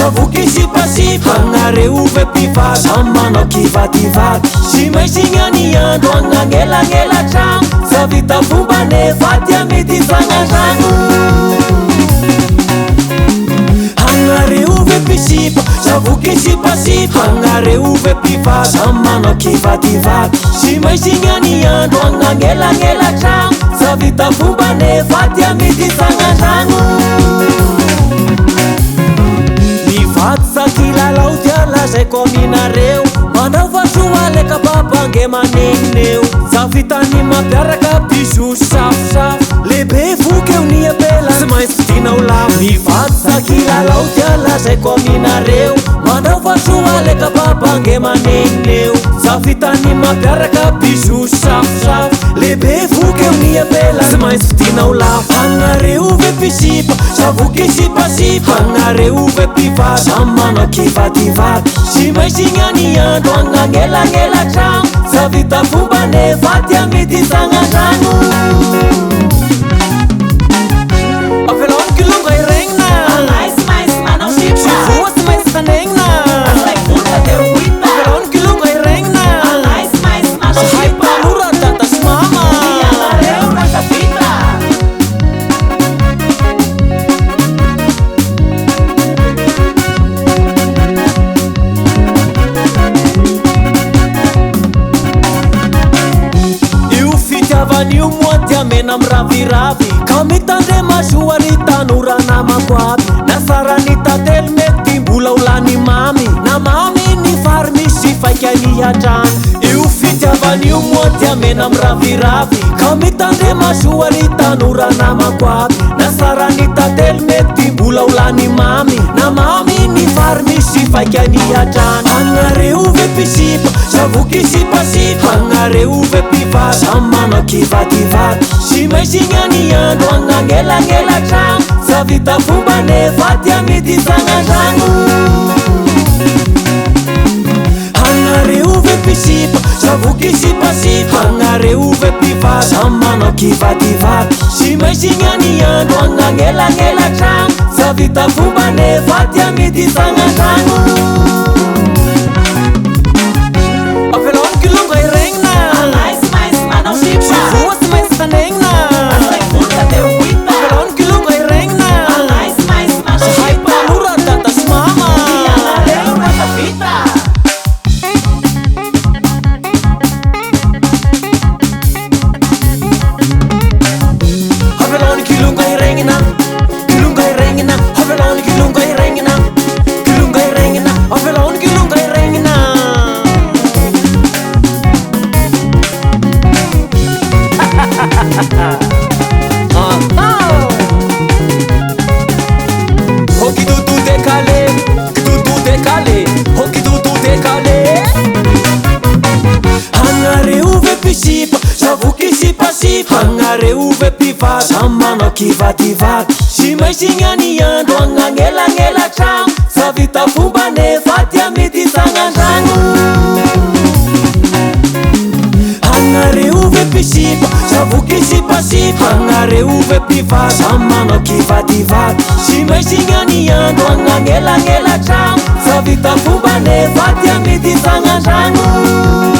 Zavoky sipasipa agnareove mpivady samy manao kivadivady sy maisy agny andro agnanelagela tragno zavita fomba nefa tia mety fagnatragno agnareove mpisipa zavoky sipasipa agnareove mpivady samy manao kivadivady sy maisy agny andro agnanelagela tragno zavita fomba nefa tia mety fagnatragno Sakilalau tiala zay ko aminareo manao vasoa leka babange manegneo zavitany mampiaraka biso safosafo lehibe voky eo ny apela sy maintsy fidinao lafo mivady sakilalau tiala zay ko aminareo manao vasoa leka babange manegneo zavitany mampiaraka biso safosafo lehibe voky eo ny apela sy maintsy fidinao lafo agnareove mpisipa zavoky sipasipa agnareove mpivady samy manao kivadivady sy maisy agny andro agnanelagela tragno zavita fomba nefa tia mety sagnatragno Avelao ny Kilonga Hiregnina maisy manao sipa voatsy maisy tanegnina Avelao ny Kilonga Hiregnina maisy manao sipa tanora tata sy mama ianareo rasa vita Io moa tia mena amiraviravy ka mitandre masoa ry tanora namako aby nasara ny tantely mety mbola ho lany mamy na mamy ny vary misy faika ny hatrany io fitiavan'io moa tia mena amiraviravy ka mitandre masoa ry tanora namako aby nasara ny tantely mety mbola ho lany mamy na mamy ny vary misy faika ny hatrany agnareove mpisipa zavoky sipasipa agnareove mpivady samy manao kivadivady sy maisy agny andro agnanelagela tragno zavita fomba nefa tia mety sagnatragno agnareove mpisipa zavoky sipasipa agnareove mpivady samy manao kivadivady sy maisy agny andro agnanelagela tragno zavita fomba nefa tia mety sagnatragno Avelao ny Kilonga Hiregnina maisy manao sipa voatsy maisy tanegnina Avelao ny Kilonga Hiregnina maisy manao sipa tanora tata sy mama ianareo rasa vita Avelao ny Kilonga Hiregnina Kilonga Hiregnina Avelao ny Kilonga Hiregnina Kilonga Hiregnina Avelao ny Kilonga Hiregnina Oh kidodo décalé, kidodo décalé, oh kidodo décalé agnareove mpisipa zavoky sipasipa agnareove mpivady samy manao kivadivady sy maisy agny andro agnanelagela tragno zavita fomba nefa tia mety sagnatragno agnareove mpisipa zavoky sipasipa agnareove mpivady samy manao kivadivady sy maisy agny andro agnanelagela tragno zavita fomba nefa tia mety sagnatragno